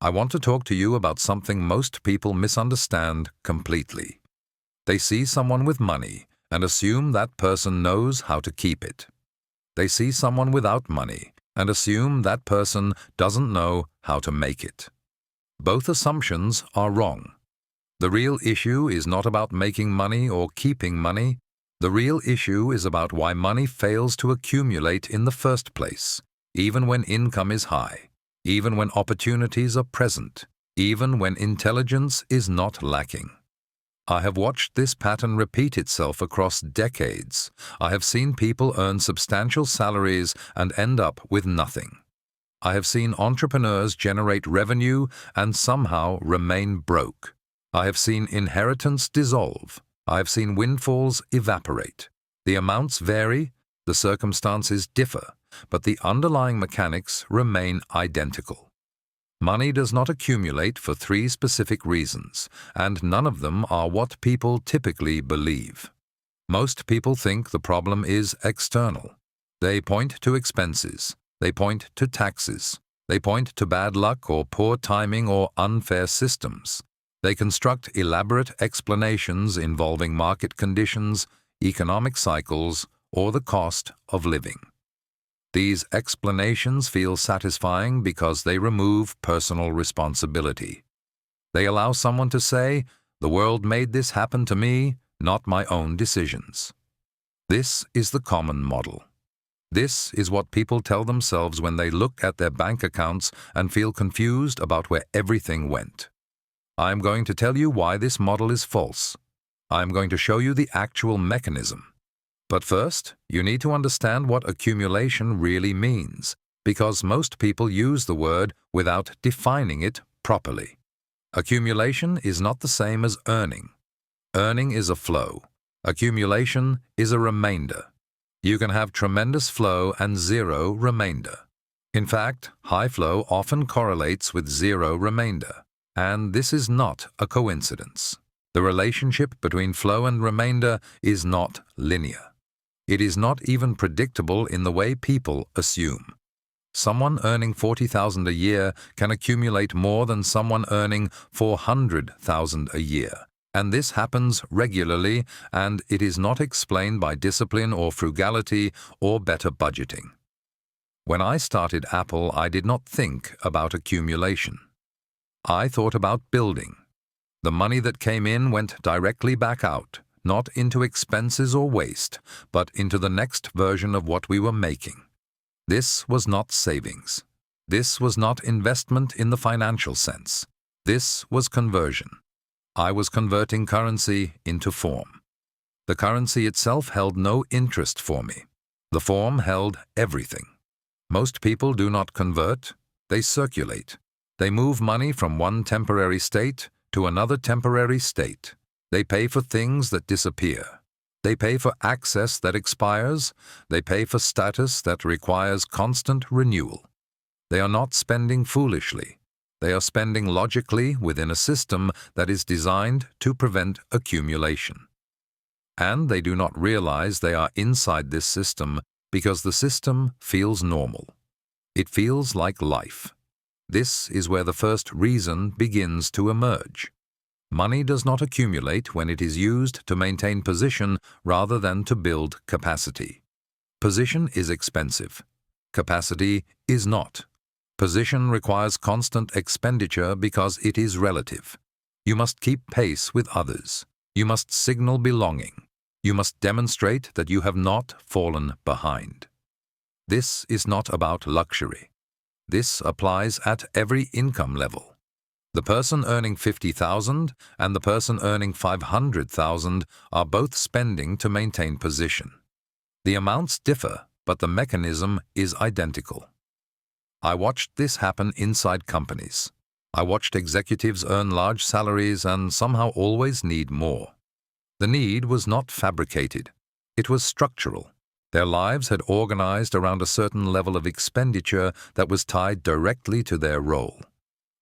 I want to talk to you about something most people misunderstand completely. They see someone with money and assume that person knows how to keep it. They see someone without money and assume that person doesn't know how to make it. Both assumptions are wrong. The real issue is not about making money or keeping money. The real issue is about why money fails to accumulate in the first place, even when income is high, even when opportunities are present, even when intelligence is not lacking. I have watched this pattern repeat itself across decades. I have seen people earn substantial salaries and end up with nothing. I have seen entrepreneurs generate revenue and somehow remain broke. I have seen inheritance dissolve. I have seen windfalls evaporate. The amounts vary, the circumstances differ, but the underlying mechanics remain identical. Money does not accumulate for three specific reasons, and none of them are what people typically believe. Most people think the problem is external. They point to expenses. They point to taxes. They point to bad luck or poor timing or unfair systems. They construct elaborate explanations involving market conditions, economic cycles, or the cost of living. These explanations feel satisfying because they remove personal responsibility. They allow someone to say, "The world made this happen to me, not my own decisions." This is the common model. This is what people tell themselves when they look at their bank accounts and feel confused about where everything went. I am going to tell you why this model is false. I am going to show you the actual mechanism. But first, you need to understand what accumulation really means, because most people use the word without defining it properly. Accumulation is not the same as earning. Earning is a flow. Accumulation is a remainder. You can have tremendous flow and zero remainder. In fact, high flow often correlates with zero remainder, and this is not a coincidence. The relationship between flow and remainder is not linear. It is not even predictable in the way people assume. Someone earning $40,000 a year can accumulate more than someone earning $400,000 a year, and this happens regularly, and it is not explained by discipline or frugality or better budgeting. When I started Apple, I did not think about accumulation. I thought about building. The money that came in went directly back out, not into expenses or waste, but into the next version of what we were making. This was not savings. This was not investment in the financial sense. This was conversion. I was converting currency into form. The currency itself held no interest for me. The form held everything. Most people do not convert, they circulate. They move money from one temporary state to another temporary state. They pay for things that disappear. They pay for access that expires. They pay for status that requires constant renewal. They are not spending foolishly. They are spending logically within a system that is designed to prevent accumulation. And they do not realize they are inside this system because the system feels normal. It feels like life. This is where the first reason begins to emerge. Money does not accumulate when it is used to maintain position rather than to build capacity. Position is expensive. Capacity is not. Position requires constant expenditure because it is relative. You must keep pace with others. You must signal belonging. You must demonstrate that you have not fallen behind. This is not about luxury. This applies at every income level. The person earning $50,000 and the person earning $500,000 are both spending to maintain position. The amounts differ, but the mechanism is identical. I watched this happen inside companies. I watched executives earn large salaries and somehow always need more. The need was not fabricated. It was structural. Their lives had organized around a certain level of expenditure that was tied directly to their role.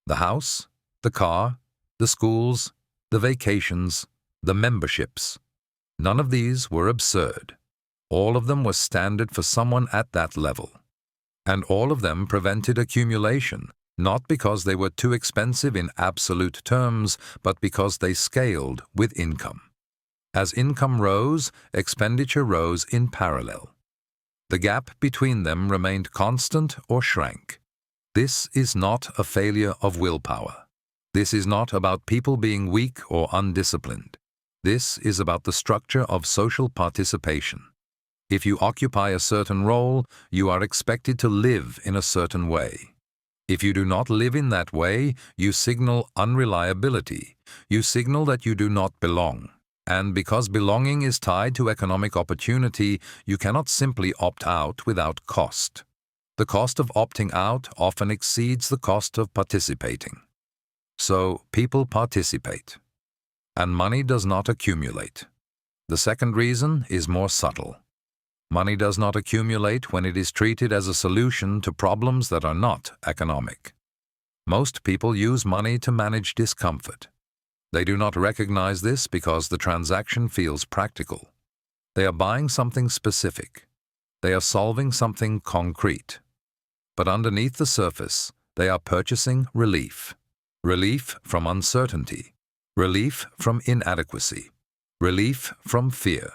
The house, the car, the schools, the vacations, the memberships. None of these were absurd. All of them were standard for someone at that level. And all of them prevented accumulation not because they were too expensive in absolute terms, but because they scaled with income. As income rose, expenditure rose in parallel. The gap between them remained constant or shrank. This is not a failure of willpower. This is not about people being weak or undisciplined. This is about the structure of social participation. If you occupy a certain role, you are expected to live in a certain way. If you do not live in that way, you signal unreliability. You signal that you do not belong. And because belonging is tied to economic opportunity, you cannot simply opt out without cost. The cost of opting out often exceeds the cost of participating. So people participate. And money does not accumulate. The second reason is more subtle. Money does not accumulate when it is treated as a solution to problems that are not economic. Most people use money to manage discomfort. They do not recognize this because the transaction feels practical. They are buying something specific. They are solving something concrete. But underneath the surface, they are purchasing relief. Relief from uncertainty. Relief from inadequacy. Relief from fear.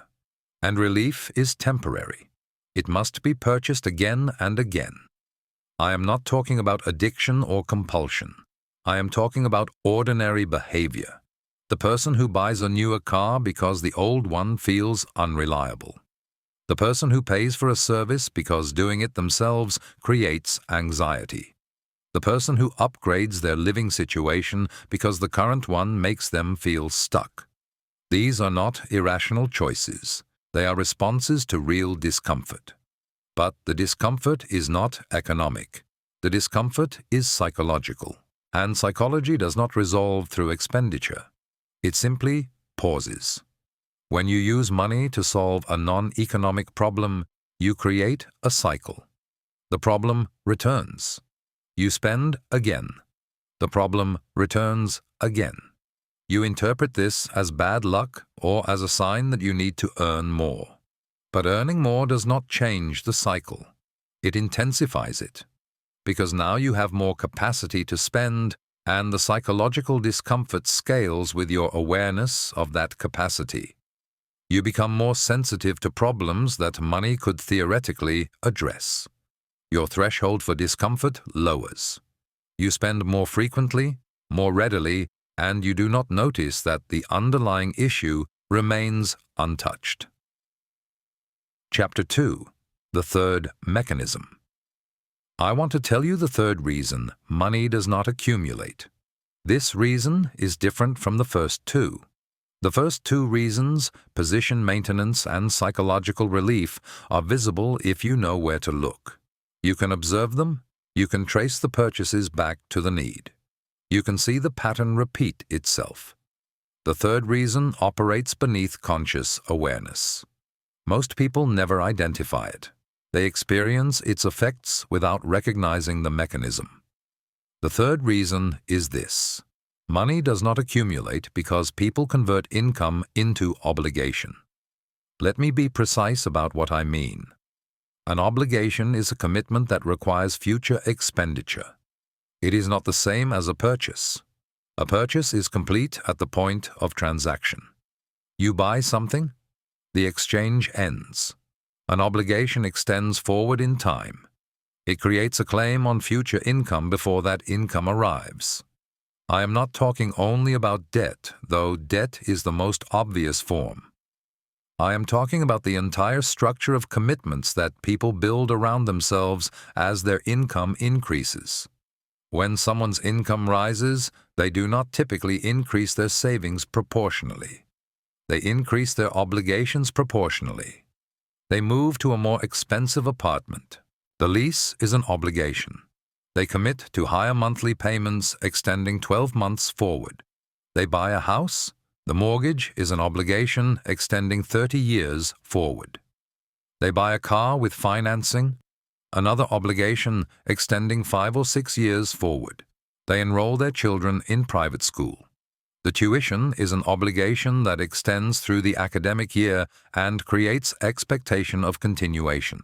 And relief is temporary. It must be purchased again and again. I am not talking about addiction or compulsion. I am talking about ordinary behavior. The person who buys a newer car because the old one feels unreliable. The person who pays for a service because doing it themselves creates anxiety. The person who upgrades their living situation because the current one makes them feel stuck. These are not irrational choices. They are responses to real discomfort. But the discomfort is not economic. The discomfort is psychological. And psychology does not resolve through expenditure. It simply pauses. When you use money to solve a non-economic problem, you create a cycle. The problem returns. You spend again. The problem returns again. You interpret this as bad luck or as a sign that you need to earn more. But earning more does not change the cycle. It intensifies it. Because now you have more capacity to spend, and the psychological discomfort scales with your awareness of that capacity. You become more sensitive to problems that money could theoretically address. Your threshold for discomfort lowers. You spend more frequently, more readily, and you do not notice that the underlying issue remains untouched. Chapter 2. The Third Mechanism. I want to tell you the third reason money does not accumulate. This reason is different from the first two. The first two reasons, position maintenance and psychological relief, are visible if you know where to look. You can observe them. You can trace the purchases back to the need. You can see the pattern repeat itself. The third reason operates beneath conscious awareness. Most people never identify it. They experience its effects without recognizing the mechanism. The third reason is this. Money does not accumulate because people convert income into obligation. Let me be precise about what I mean. An obligation is a commitment that requires future expenditure. It is not the same as a purchase. A purchase is complete at the point of transaction. You buy something, the exchange ends. An obligation extends forward in time. It creates a claim on future income before that income arrives. I am not talking only about debt, though debt is the most obvious form. I am talking about the entire structure of commitments that people build around themselves as their income increases. When someone's income rises, they do not typically increase their savings proportionally. They increase their obligations proportionally. They move to a more expensive apartment. The lease is an obligation. They commit to higher monthly payments extending 12 months forward. They buy a house. The mortgage is an obligation extending 30 years forward. They buy a car with financing, another obligation extending 5 or 6 years forward. They enroll their children in private school. The tuition is an obligation that extends through the academic year and creates expectation of continuation.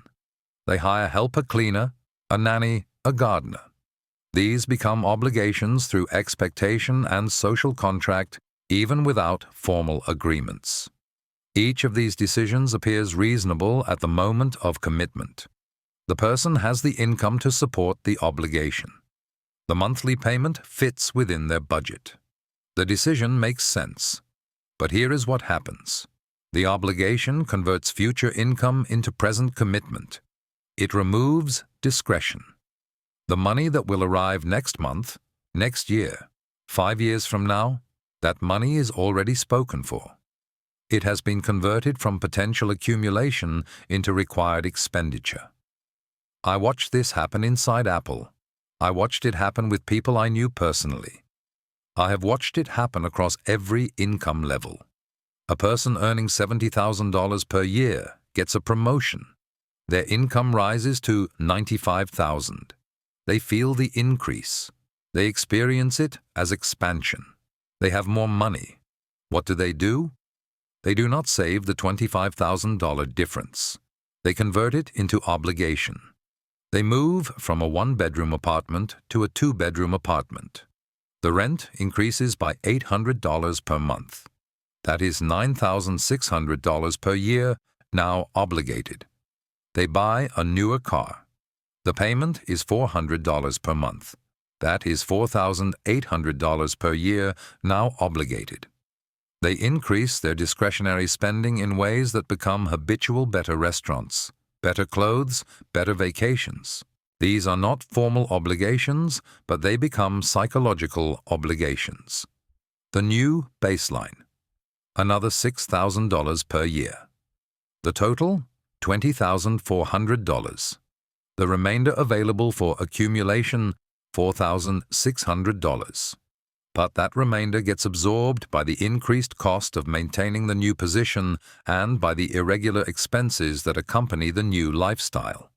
They hire helper cleaner, a nanny, a gardener. These become obligations through expectation and social contract, even without formal agreements. Each of these decisions appears reasonable at the moment of commitment. The person has the income to support the obligation. The monthly payment fits within their budget. The decision makes sense. But here is what happens. The obligation converts future income into present commitment. It removes discretion. The money that will arrive next month, next year, 5 years from now, that money is already spoken for. It has been converted from potential accumulation into required expenditure. I watched this happen inside Apple. I watched it happen with people I knew personally. I have watched it happen across every income level. A person earning $70,000 per year gets a promotion. Their income rises to $95,000. They feel the increase. They experience it as expansion. They have more money. What do? They do not save the $25,000 difference. They convert it into obligation. They move from a one-bedroom apartment to a two-bedroom apartment. The rent increases by $800 per month. That is $9,600 per year, now obligated. They buy a newer car. The payment is $400 per month. That is $4,800 per year, now obligated. They increase their discretionary spending in ways that become habitual: better restaurants, better clothes, better vacations. These are not formal obligations, but they become psychological obligations. The new baseline: another $6,000 per year. The total: $20,400. The remainder available for accumulation: $4,600. But that remainder gets absorbed by the increased cost of maintaining the new position and by the irregular expenses that accompany the new lifestyle.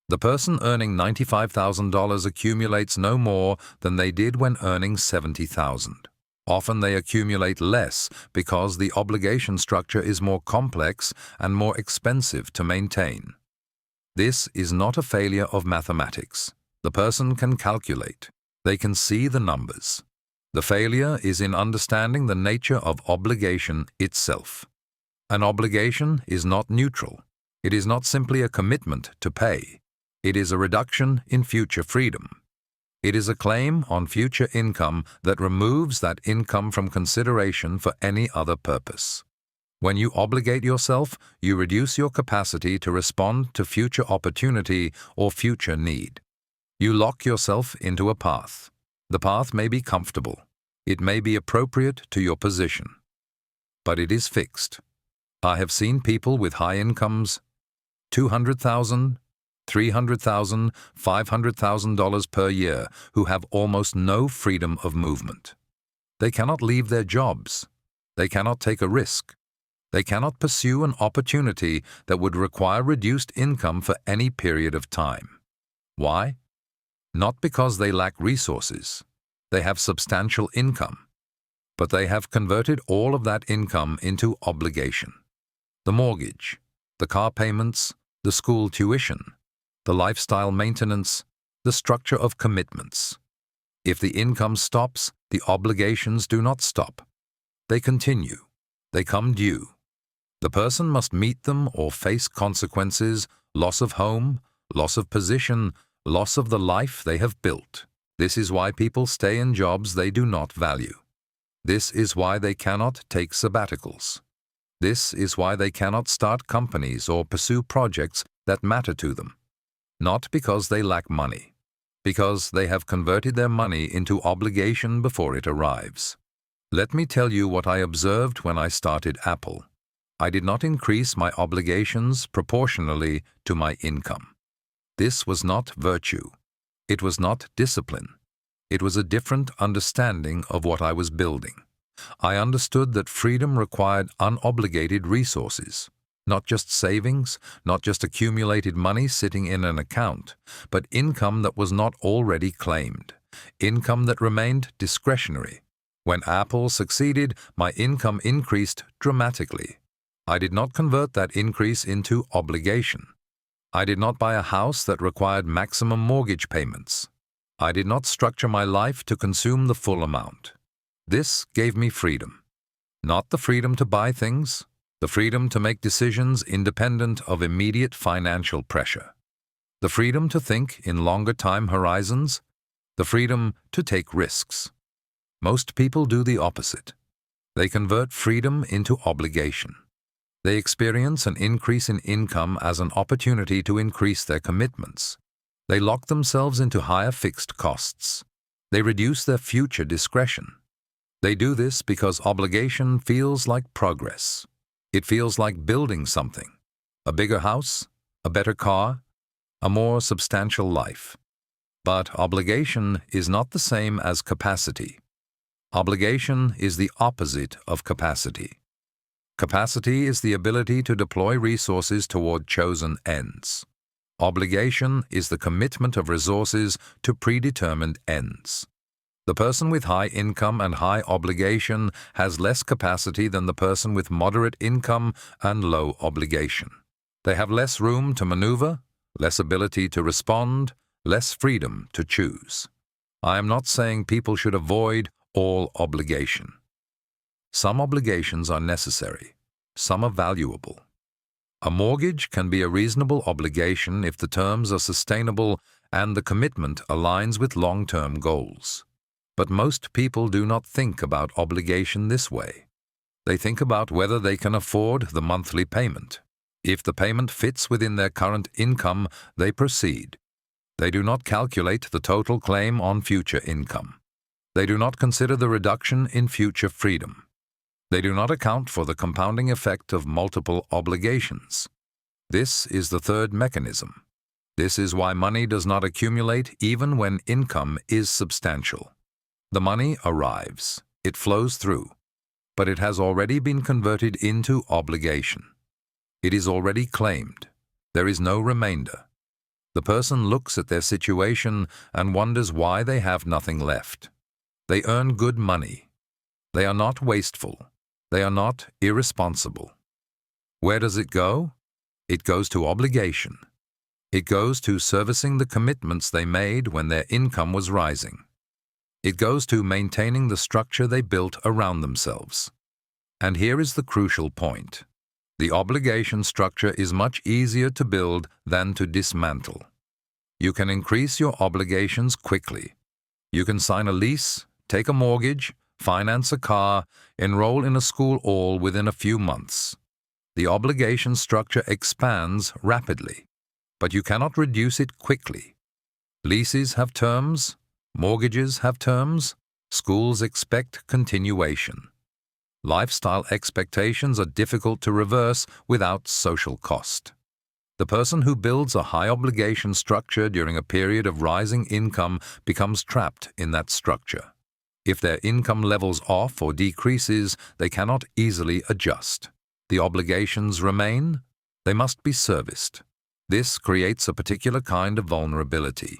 The person earning $95,000 accumulates no more than they did when earning $70,000. Often they accumulate less because the obligation structure is more complex and more expensive to maintain. This is not a failure of mathematics. The person can calculate. They can see the numbers. The failure is in understanding the nature of obligation itself. An obligation is not neutral. It is not simply a commitment to pay. It is a reduction in future freedom. It is a claim on future income that removes that income from consideration for any other purpose. When you obligate yourself, you reduce your capacity to respond to future opportunity or future need. You lock yourself into a path. The path may be comfortable. It may be appropriate to your position. But it is fixed. I have seen people with high incomes, $200,000, $300,000, $500,000 per year, who have almost no freedom of movement. They cannot leave their jobs. They cannot take a risk. They cannot pursue an opportunity that would require reduced income for any period of time. Why? Not because they lack resources. They have substantial income. But they have converted all of that income into obligation. The mortgage, the car payments, the school tuition, the lifestyle maintenance, the structure of commitments. If the income stops, the obligations do not stop. They continue. They come due. The person must meet them or face consequences: loss of home, loss of position, loss of the life they have built. This is why people stay in jobs they do not value. This is why they cannot take sabbaticals. This is why they cannot start companies or pursue projects that matter to them. Not because they lack money, because they have converted their money into obligation before it arrives. Let me tell you what I observed when I started Apple. I did not increase my obligations proportionally to my income. This was not virtue. It was not discipline. It was a different understanding of what I was building. I understood that freedom required unobligated resources, not just savings, not just accumulated money sitting in an account, but income that was not already claimed, income that remained discretionary. When Apple succeeded, my income increased dramatically. I did not convert that increase into obligation. I did not buy a house that required maximum mortgage payments. I did not structure my life to consume the full amount. This gave me freedom. Not the freedom to buy things, the freedom to make decisions independent of immediate financial pressure. The freedom to think in longer time horizons, the freedom to take risks. Most people do the opposite. They convert freedom into obligation. They experience an increase in income as an opportunity to increase their commitments. They lock themselves into higher fixed costs. They reduce their future discretion. They do this because obligation feels like progress. It feels like building something. A bigger house, a better car, a more substantial life. But obligation is not the same as capacity. Obligation is the opposite of capacity. Capacity is the ability to deploy resources toward chosen ends. Obligation is the commitment of resources to predetermined ends. The person with high income and high obligation has less capacity than the person with moderate income and low obligation. They have less room to maneuver, less ability to respond, less freedom to choose. I am not saying people should avoid all obligation. Some obligations are necessary. Some are valuable. A mortgage can be a reasonable obligation if the terms are sustainable and the commitment aligns with long-term goals. But most people do not think about obligation this way. They think about whether they can afford the monthly payment. If the payment fits within their current income, they proceed. They do not calculate the total claim on future income. They do not consider the reduction in future freedom. They do not account for the compounding effect of multiple obligations. This is the third mechanism. This is why money does not accumulate even when income is substantial. The money arrives, it flows through, but it has already been converted into obligation. It is already claimed. There is no remainder. The person looks at their situation and wonders why they have nothing left. They earn good money. They are not wasteful. They are not irresponsible. Where does it go? It goes to obligation. It goes to servicing the commitments they made when their income was rising. It goes to maintaining the structure they built around themselves. And here is the crucial point. The obligation structure is much easier to build than to dismantle. You can increase your obligations quickly. You can sign a lease, take a mortgage, finance a car, enroll in a school all within a few months. The obligation structure expands rapidly, but you cannot reduce it quickly. Leases have terms, mortgages have terms, schools expect continuation. Lifestyle expectations are difficult to reverse without social cost. The person who builds a high obligation structure during a period of rising income becomes trapped in that structure. If their income levels off or decreases, they cannot easily adjust. The obligations remain. They must be serviced. This creates a particular kind of vulnerability.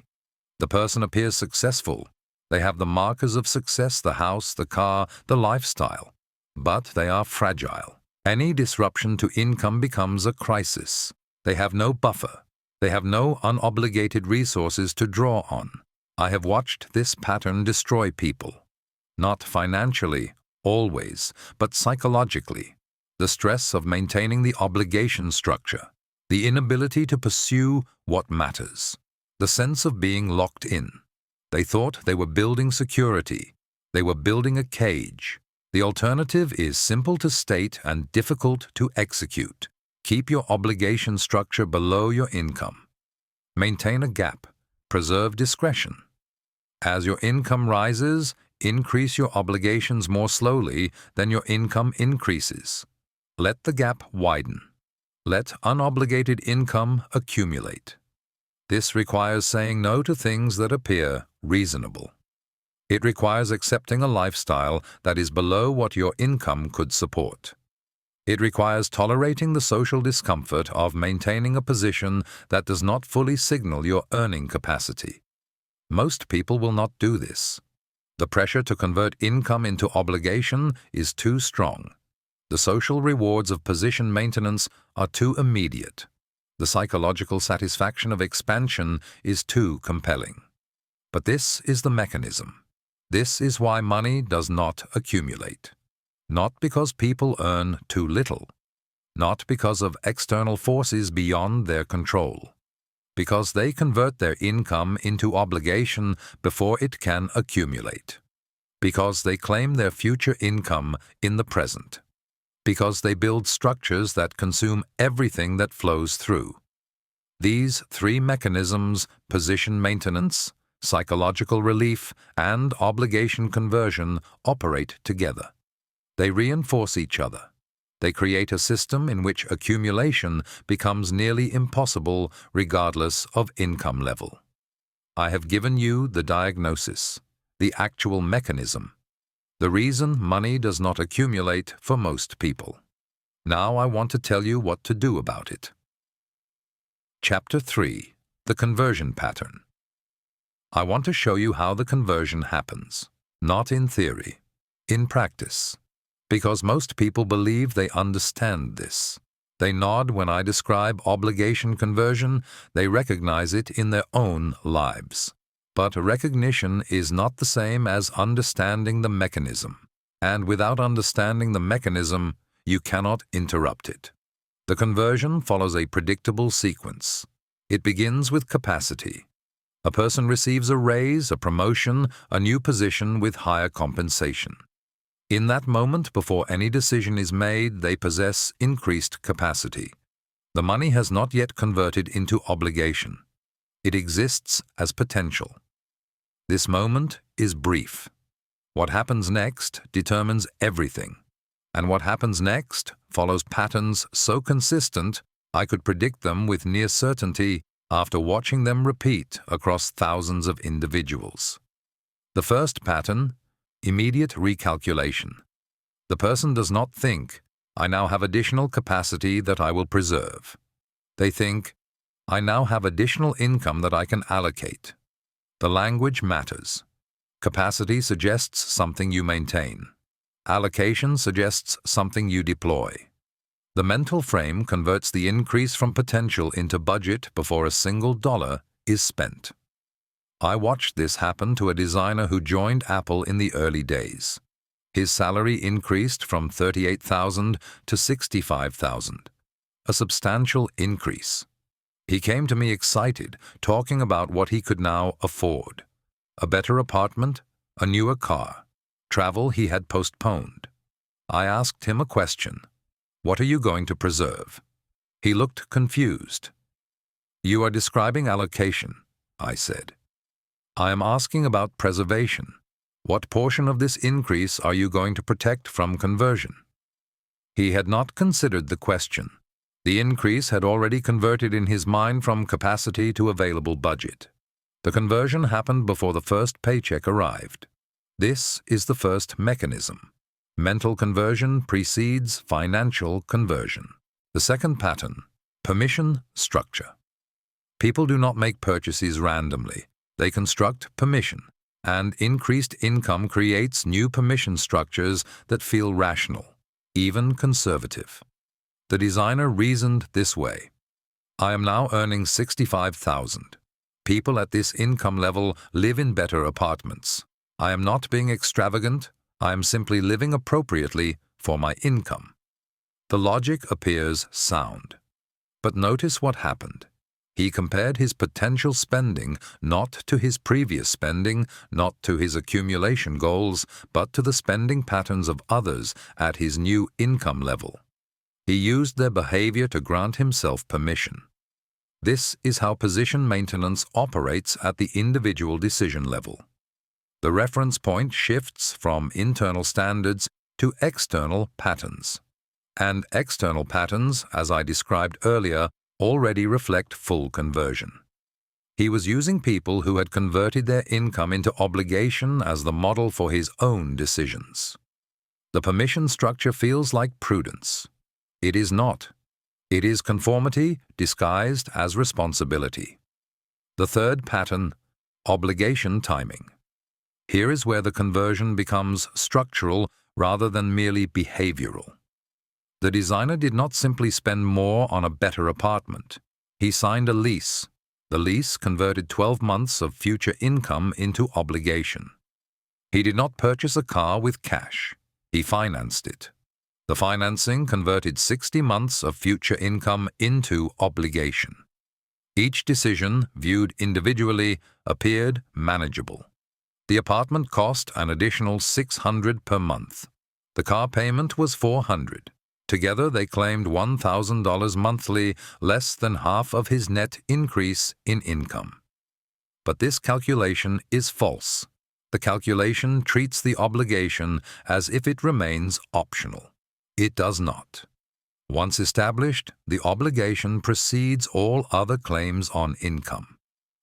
The person appears successful. They have the markers of success, the house, the car, the lifestyle. But they are fragile. Any disruption to income becomes a crisis. They have no buffer. They have no unobligated resources to draw on. I have watched this pattern destroy people. Not financially, always, but psychologically. The stress of maintaining the obligation structure, the inability to pursue what matters, the sense of being locked in. They thought they were building security. They were building a cage. The alternative is simple to state and difficult to execute. Keep your obligation structure below your income. Maintain a gap. Preserve discretion. As your income rises, increase your obligations more slowly than your income increases. Let the gap widen. Let unobligated income accumulate. This requires saying no to things that appear reasonable. It requires accepting a lifestyle that is below what your income could support. It requires tolerating the social discomfort of maintaining a position that does not fully signal your earning capacity. Most people will not do this. The pressure to convert income into obligation is too strong. The social rewards of position maintenance are too immediate. The psychological satisfaction of expansion is too compelling. But this is the mechanism. This is why money does not accumulate. Not because people earn too little. Not because of external forces beyond their control. Because they convert their income into obligation before it can accumulate. Because they claim their future income in the present. Because they build structures that consume everything that flows through. These three mechanisms, position maintenance, psychological relief, and obligation conversion, operate together. They reinforce each other. They create a system in which accumulation becomes nearly impossible regardless of income level. I have given you the diagnosis, the actual mechanism, the reason money does not accumulate for most people. Now I want to tell you what to do about it. Chapter 3. The Conversion Pattern. I want to show you how the conversion happens, not in theory, in practice. Because most people believe they understand this. They nod when I describe obligation conversion, they recognize it in their own lives. But recognition is not the same as understanding the mechanism. And without understanding the mechanism, you cannot interrupt it. The conversion follows a predictable sequence. It begins with capacity. A person receives a raise, a promotion, a new position with higher compensation. In that moment, before any decision is made, they possess increased capacity. The money has not yet converted into obligation. It exists as potential. This moment is brief. What happens next determines everything. And what happens next follows patterns so consistent I could predict them with near certainty after watching them repeat across thousands of individuals. The first pattern: immediate recalculation. The person does not think, I now have additional capacity that I will preserve. They think, I now have additional income that I can allocate. The language matters. Capacity suggests something you maintain. Allocation suggests something you deploy. The mental frame converts the increase from potential into budget before a single dollar is spent. I watched this happen to a designer who joined Apple in the early days. His salary increased from $38,000 to $65,000, a substantial increase. He came to me excited, talking about what he could now afford. A better apartment, a newer car, travel he had postponed. I asked him a question. What are you going to preserve? He looked confused. You are describing allocation, I said. I am asking about preservation. What portion of this increase are you going to protect from conversion? He had not considered the question. The increase had already converted in his mind from capacity to available budget. The conversion happened before the first paycheck arrived. This is the first mechanism. Mental conversion precedes financial conversion. The second pattern: permission structure. People do not make purchases randomly. They construct permission, and increased income creates new permission structures that feel rational, even conservative. The designer reasoned this way. I am now earning $65,000. People at this income level live in better apartments. I am not being extravagant. I am simply living appropriately for my income. The logic appears sound. But notice what happened. He compared his potential spending not to his previous spending, not to his accumulation goals, but to the spending patterns of others at his new income level. He used their behavior to grant himself permission. This is how position maintenance operates at the individual decision level. The reference point shifts from internal standards to external patterns. And external patterns, as I described earlier, already reflect full conversion. He was using people who had converted their income into obligation as the model for his own decisions. The permission structure feels like prudence. It is not. It is conformity disguised as responsibility. The third pattern: obligation timing. Here is where the conversion becomes structural rather than merely behavioral. The designer did not simply spend more on a better apartment. He signed a lease. The lease converted 12 months of future income into obligation. He did not purchase a car with cash. He financed it. The financing converted 60 months of future income into obligation. Each decision, viewed individually, appeared manageable. The apartment cost an additional $600 per month. The car payment was $400. Together they claimed $1,000 monthly, less than half of his net increase in income. But this calculation is false. The calculation treats the obligation as if it remains optional. It does not. Once established, the obligation precedes all other claims on income.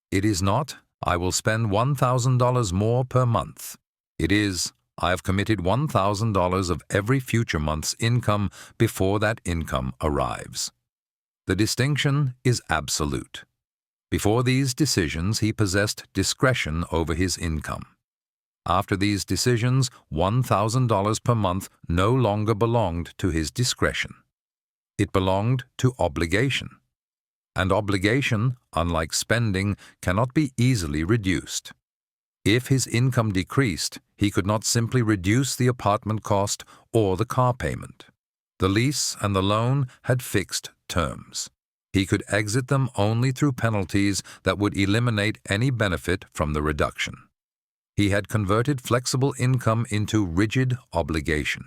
It is not, I will spend $1,000 more per month. It is, I have committed $1,000 of every future month's income before that income arrives. The distinction is absolute. Before these decisions, he possessed discretion over his income. After these decisions, $1,000 per month no longer belonged to his discretion. It belonged to obligation. And obligation, unlike spending, cannot be easily reduced. If his income decreased, he could not simply reduce the apartment cost or the car payment. The lease and the loan had fixed terms. He could exit them only through penalties that would eliminate any benefit from the reduction. He had converted flexible income into rigid obligation.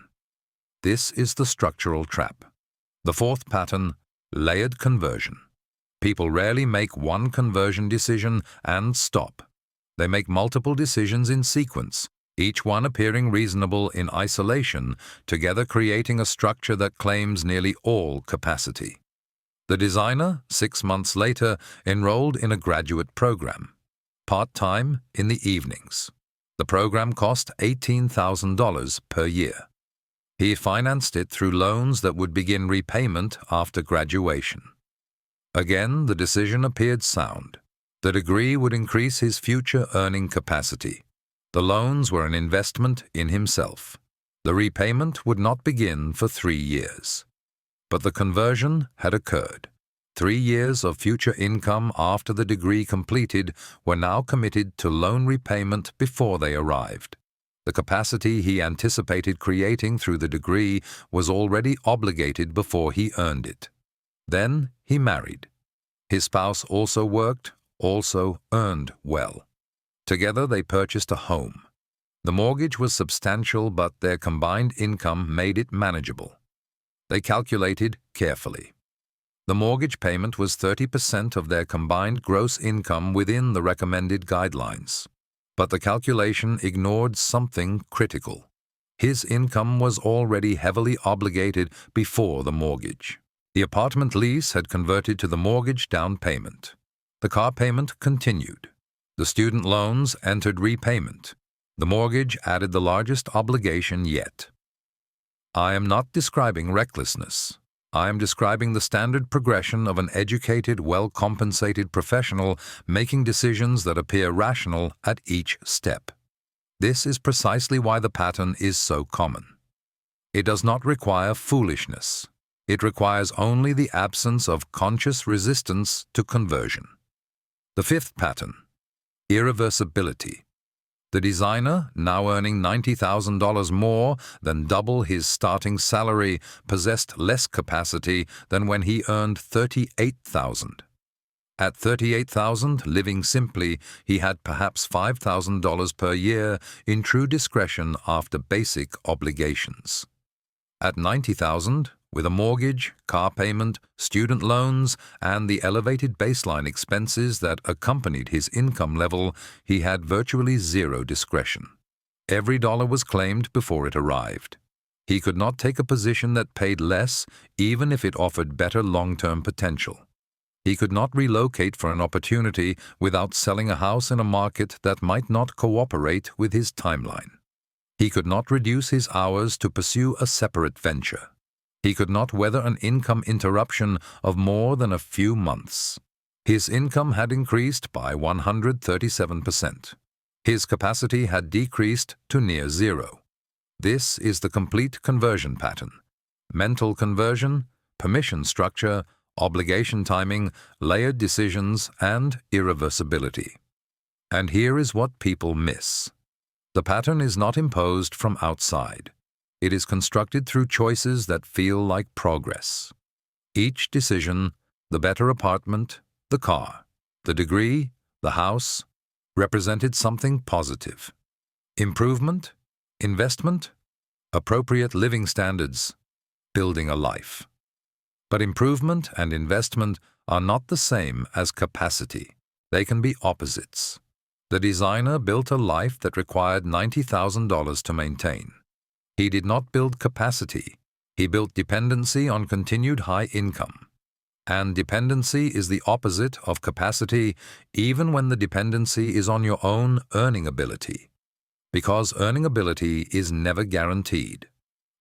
This is the structural trap. The fourth pattern, layered conversion. People rarely make one conversion decision and stop. They make multiple decisions in sequence, each one appearing reasonable in isolation, together creating a structure that claims nearly all capacity. The designer, 6 months later, enrolled in a graduate program, part-time in the evenings. The program cost $18,000 per year. He financed it through loans that would begin repayment after graduation. Again, the decision appeared sound. The degree would increase his future earning capacity. The loans were an investment in himself. The repayment would not begin for 3 years. But the conversion had occurred. 3 years of future income after the degree completed were now committed to loan repayment before they arrived. The capacity he anticipated creating through the degree was already obligated before he earned it. Then he married. His spouse also worked, also earned well. Together they purchased a home. The mortgage was substantial, but their combined income made it manageable. They calculated carefully. The mortgage payment was 30% of their combined gross income within the recommended guidelines. But the calculation ignored something critical. His income was already heavily obligated before the mortgage. The apartment lease had converted to the mortgage down payment. The car payment continued. The student loans entered repayment. The mortgage added the largest obligation yet. I am not describing recklessness. I am describing the standard progression of an educated, well-compensated professional making decisions that appear rational at each step. This is precisely why the pattern is so common. It does not require foolishness. It requires only the absence of conscious resistance to conversion. The fifth pattern, irreversibility. The designer, now earning $90,000 more than double his starting salary, possessed less capacity than when he earned $38,000. At $38,000, living simply, he had perhaps $5,000 per year in true discretion after basic obligations. At $90,000, with a mortgage, car payment, student loans, and the elevated baseline expenses that accompanied his income level, he had virtually zero discretion. Every dollar was claimed before it arrived. He could not take a position that paid less, even if it offered better long-term potential. He could not relocate for an opportunity without selling a house in a market that might not cooperate with his timeline. He could not reduce his hours to pursue a separate venture. He could not weather an income interruption of more than a few months. His income had increased by 137%. His capacity had decreased to near zero. This is the complete conversion pattern. Mental conversion, permission structure, obligation timing, layered decisions, and irreversibility. And here is what people miss. The pattern is not imposed from outside. It is constructed through choices that feel like progress. Each decision, the better apartment, the car, the degree, the house, represented something positive. Improvement, investment, appropriate living standards, building a life. But improvement and investment are not the same as capacity. They can be opposites. The designer built a life that required $90,000 to maintain. He did not build capacity. He built dependency on continued high income. And dependency is the opposite of capacity, even when the dependency is on your own earning ability. Because earning ability is never guaranteed.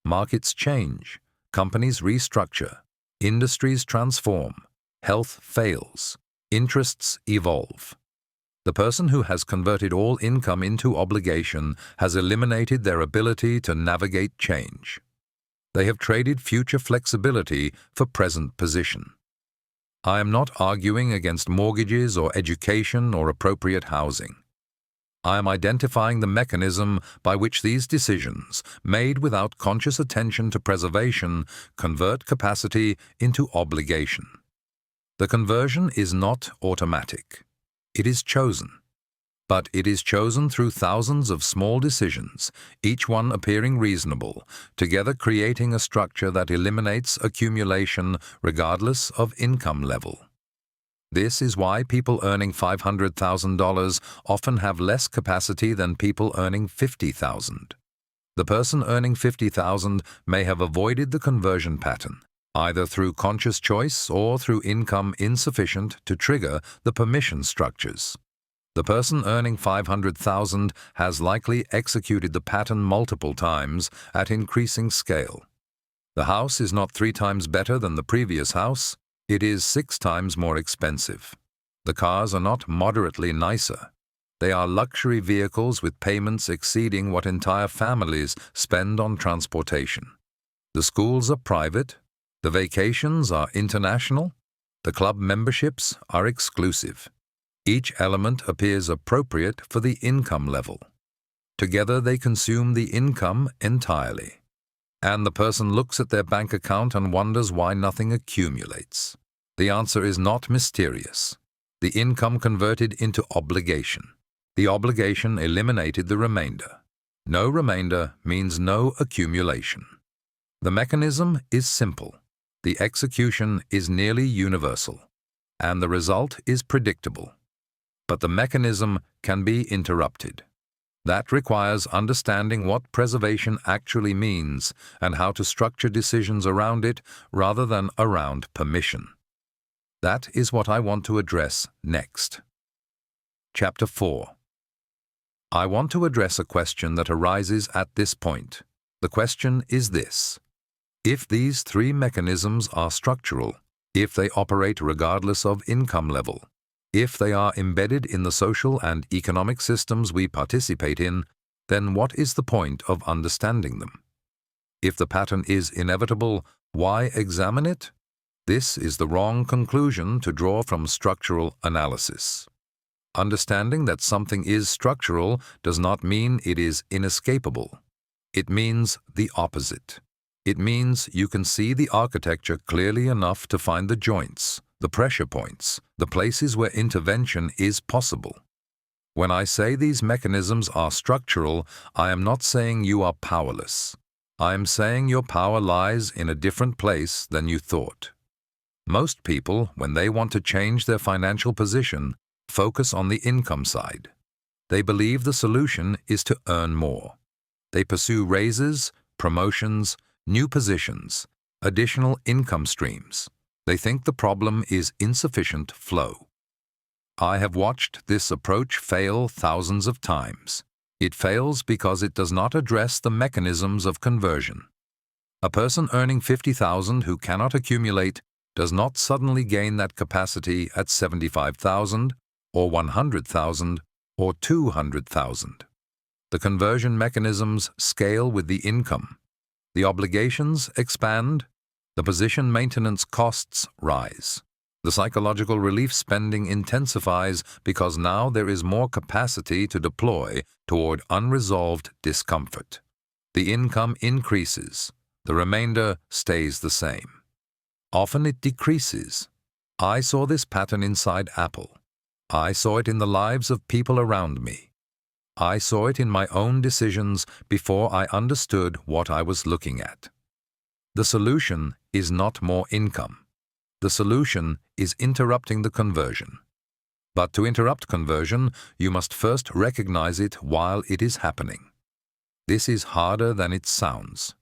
Markets change, companies restructure, industries transform, health fails, interests evolve. The person who has converted all income into obligation has eliminated their ability to navigate change. They have traded future flexibility for present position. I am not arguing against mortgages or education or appropriate housing. I am identifying the mechanism by which these decisions, made without conscious attention to preservation, convert capacity into obligation. The conversion is not automatic. It is chosen. But it is chosen through thousands of small decisions, each one appearing reasonable, together creating a structure that eliminates accumulation regardless of income level. This is why people earning $500,000 often have less capacity than people earning $50,000. The person earning $50,000 may have avoided the conversion pattern, either through conscious choice or through income insufficient to trigger the permission structures. The person earning $500,000 has likely executed the pattern multiple times at increasing scale. The house is not 3 times better than the previous house. It is 6 times more expensive. The cars are not moderately nicer. They are luxury vehicles with payments exceeding what entire families spend on transportation. The schools are private. The vacations are international. The club memberships are exclusive. Each element appears appropriate for the income level. Together they consume the income entirely. And the person looks at their bank account and wonders why nothing accumulates. The answer is not mysterious. The income converted into obligation. The obligation eliminated the remainder. No remainder means no accumulation. The mechanism is simple. The execution is nearly universal. And the result is predictable. But the mechanism can be interrupted. That requires understanding what preservation actually means and how to structure decisions around it rather than around permission. That is what I want to address next. Chapter 4. I want to address a question that arises at this point. The question is this: if these 3 mechanisms are structural, if they operate regardless of income level, if they are embedded in the social and economic systems we participate in, then what is the point of understanding them? If the pattern is inevitable, why examine it? This is the wrong conclusion to draw from structural analysis. Understanding that something is structural does not mean it is inescapable. It means the opposite. It means you can see the architecture clearly enough to find the joints, the pressure points, the places where intervention is possible. When I say these mechanisms are structural, I am not saying you are powerless. I am saying your power lies in a different place than you thought. Most people, when they want to change their financial position, focus on the income side. They believe the solution is to earn more. They pursue raises, promotions, new positions, additional income streams. They think the problem is insufficient flow. I have watched this approach fail thousands of times. It fails because it does not address the mechanisms of conversion. A person earning $50,000 who cannot accumulate does not suddenly gain that capacity at $75,000 or $100,000 or $200,000. The conversion mechanisms scale with the income. The obligations expand, The position maintenance costs rise. The psychological relief spending intensifies because now there is more capacity to deploy toward unresolved discomfort. The income increases. The remainder stays the same. Often it decreases. I saw this pattern inside Apple. I saw it in the lives of people around me. I saw it in my own decisions before I understood what I was looking at. The solution is not more income. The solution is interrupting the conversion. But to interrupt conversion, you must first recognize it while it is happening. This is harder than it sounds.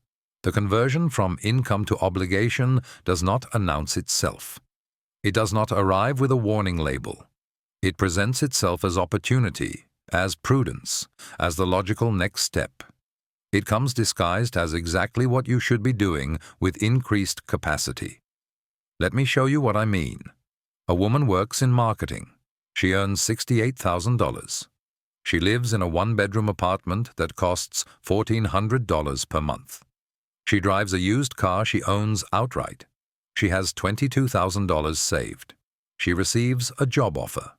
The conversion from income to obligation does not announce itself. It does not arrive with a warning label. It presents itself as opportunity, as prudence, as the logical next step. It comes disguised as exactly what you should be doing with increased capacity. Let me show you what I mean. A woman works in marketing. She earns $68,000. She lives in a one-bedroom apartment that costs $1,400 per month. She drives a used car she owns outright. She has $22,000 saved. She receives a job offer.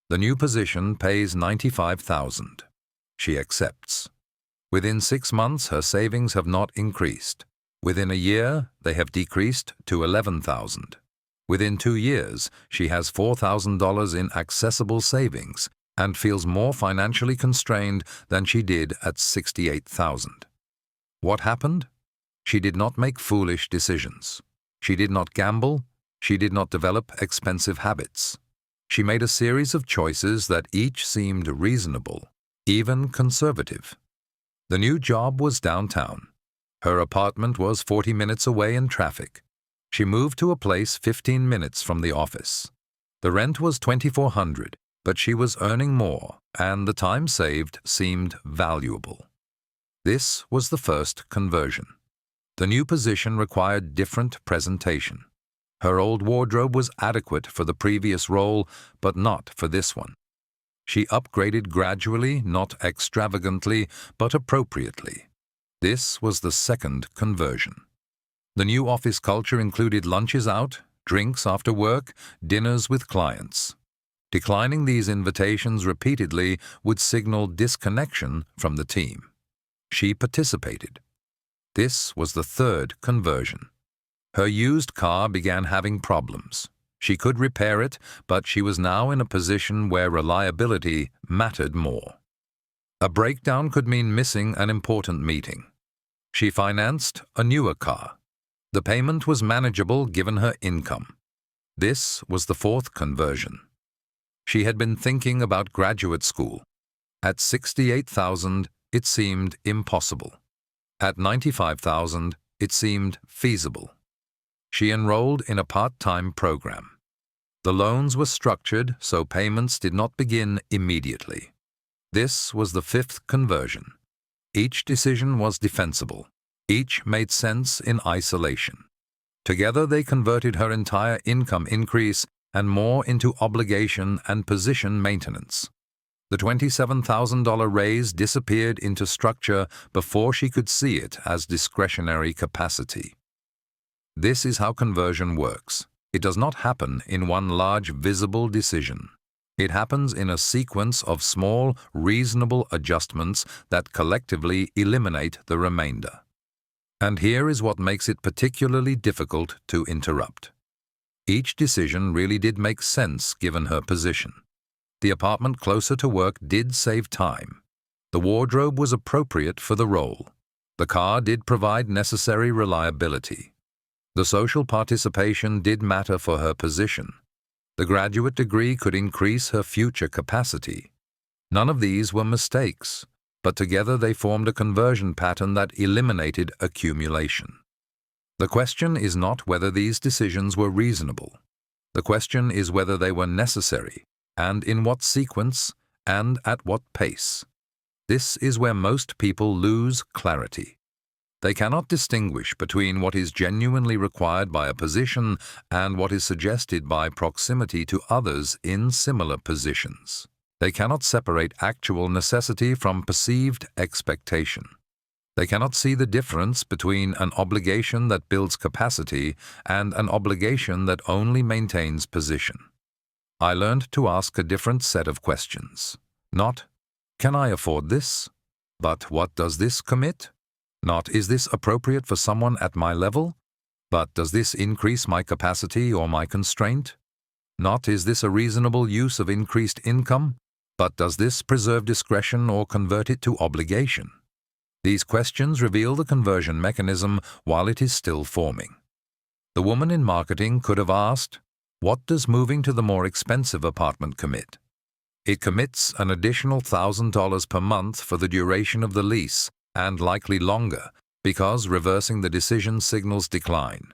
The new position pays $95,000. She accepts. Within 6 months, her savings have not increased. Within a year, they have decreased to $11,000. Within 2 years, she has $4,000 in accessible savings and feels more financially constrained than she did at $68,000. What happened? She did not make foolish decisions. She did not gamble. She did not develop expensive habits. She made a series of choices that each seemed reasonable, even conservative. The new job was downtown. Her apartment was 40 minutes away in traffic. She moved to a place 15 minutes from the office. The rent was $2,400, but she was earning more, and the time saved seemed valuable. This was the first conversion. The new position required different presentation. Her old wardrobe was adequate for the previous role, but not for this one. She upgraded gradually, not extravagantly, but appropriately. This was the second conversion. The new office culture included lunches out, drinks after work, dinners with clients. Declining these invitations repeatedly would signal disconnection from the team. She participated. This was the third conversion. Her used car began having problems. She could repair it, but she was now in a position where reliability mattered more. A breakdown could mean missing an important meeting. She financed a newer car. The payment was manageable given her income. This was the fourth conversion. She had been thinking about graduate school. At $68,000, it seemed impossible. At $95,000, it seemed feasible. She enrolled in a part-time program. The loans were structured so payments did not begin immediately. This was the fifth conversion. Each decision was defensible. Each made sense in isolation. Together they converted her entire income increase and more into obligation and position maintenance. The $27,000 raise disappeared into structure before she could see it as discretionary capacity. This is how conversion works. It does not happen in one large visible decision. It happens in a sequence of small, reasonable adjustments that collectively eliminate the remainder. And here is what makes it particularly difficult to interrupt. Each decision really did make sense given her position. The apartment closer to work did save time. The wardrobe was appropriate for the role. The car did provide necessary reliability. The social participation did matter for her position. The graduate degree could increase her future capacity. None of these were mistakes, but together they formed a conversion pattern that eliminated accumulation. The question is not whether these decisions were reasonable. The question is whether they were necessary, and in what sequence, and at what pace. This is where most people lose clarity. They cannot distinguish between what is genuinely required by a position and what is suggested by proximity to others in similar positions. They cannot separate actual necessity from perceived expectation. They cannot see the difference between an obligation that builds capacity and an obligation that only maintains position. I learned to ask a different set of questions. Not, can I afford this? But what does this commit? Not, is this appropriate for someone at my level? But does this increase my capacity or my constraint? Not, is this a reasonable use of increased income? But does this preserve discretion or convert it to obligation? These questions reveal the conversion mechanism while it is still forming. The woman in marketing could have asked, what does moving to the more expensive apartment commit? It commits an additional $1,000 per month for the duration of the lease, and likely longer, because reversing the decision signals decline.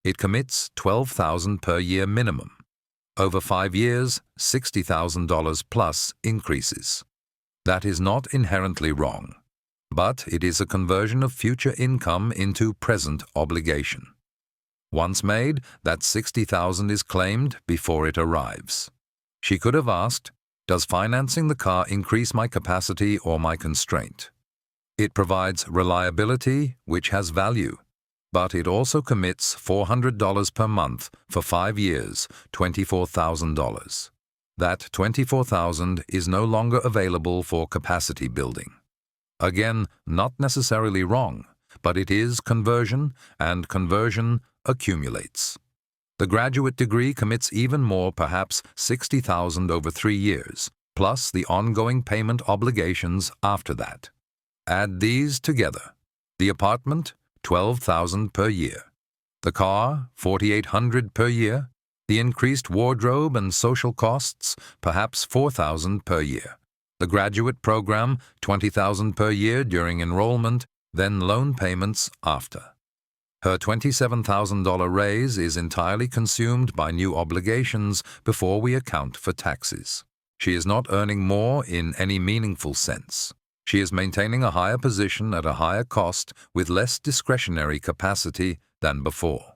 It commits $12,000 per year minimum. Over 5 years, $60,000 plus increases. That is not inherently wrong, but it is a conversion of future income into present obligation. Once made, that $60,000 is claimed before it arrives. She could have asked, does financing the car increase my capacity or my constraint? It provides reliability, which has value, but it also commits $400 per month for 5 years, $24,000. That $24,000 is no longer available for capacity building. Again, not necessarily wrong, but it is conversion, and conversion accumulates. The graduate degree commits even more, perhaps $60,000 over 3 years, plus the ongoing payment obligations after that. Add these together. The apartment, $12,000 per year. The car, $4,800 per year. The increased wardrobe and social costs, perhaps $4,000 per year. The graduate program, $20,000 per year during enrollment, then loan payments after. Her $27,000 raise is entirely consumed by new obligations before we account for taxes. She is not earning more in any meaningful sense. She is maintaining a higher position at a higher cost with less discretionary capacity than before.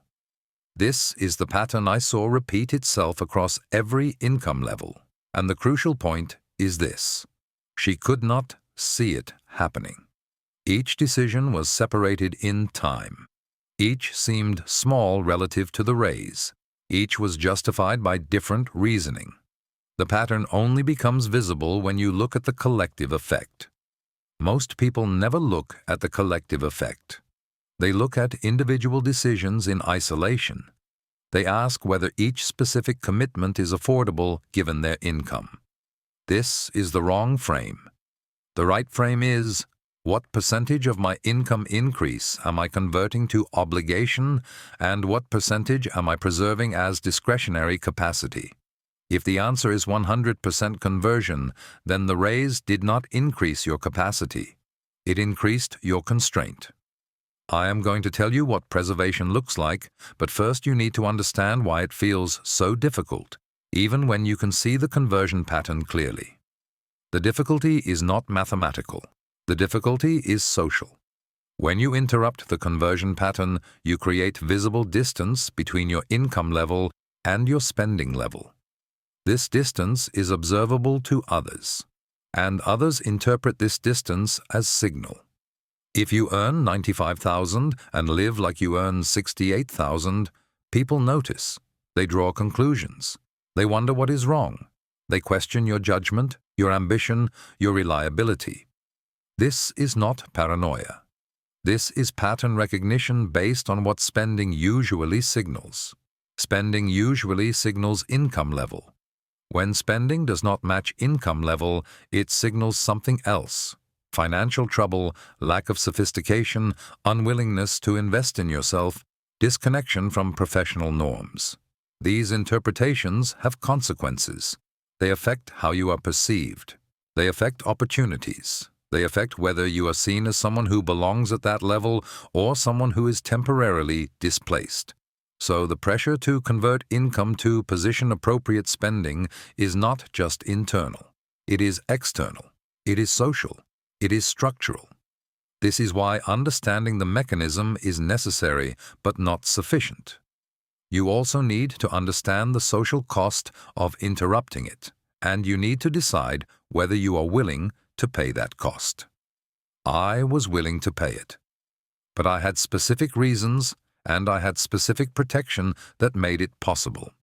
This is the pattern I saw repeat itself across every income level, and the crucial point is this. She could not see it happening. Each decision was separated in time. Each seemed small relative to the raise. Each was justified by different reasoning. The pattern only becomes visible when you look at the collective effect. Most people never look at the collective effect. They look at individual decisions in isolation. They ask whether each specific commitment is affordable given their income. This is the wrong frame. The right frame is, what percentage of my income increase am I converting to obligation, and what percentage am I preserving as discretionary capacity? If the answer is 100% conversion, then the raise did not increase your capacity. It increased your constraint. I am going to tell you what preservation looks like, but first you need to understand why it feels so difficult, even when you can see the conversion pattern clearly. The difficulty is not mathematical. The difficulty is social. When you interrupt the conversion pattern, you create visible distance between your income level and your spending level. This distance is observable to others, and others interpret this distance as signal. If you earn $95,000 and live like you earn $68,000, people notice. They draw conclusions. They wonder what is wrong. They question your judgment, your ambition, your reliability. This is not paranoia. This is pattern recognition based on what spending usually signals. Spending usually signals income level. When spending does not match income level, it signals something else. Financial trouble, lack of sophistication, unwillingness to invest in yourself, disconnection from professional norms. These interpretations have consequences. They affect how you are perceived. They affect opportunities. They affect whether you are seen as someone who belongs at that level or someone who is temporarily displaced. So the pressure to convert income to position-appropriate spending is not just internal. It is external. It is social. It is structural. This is why understanding the mechanism is necessary but not sufficient. You also need to understand the social cost of interrupting it, and you need to decide whether you are willing to pay that cost. I was willing to pay it. But I had specific reasons and I had specific protection that made it possible.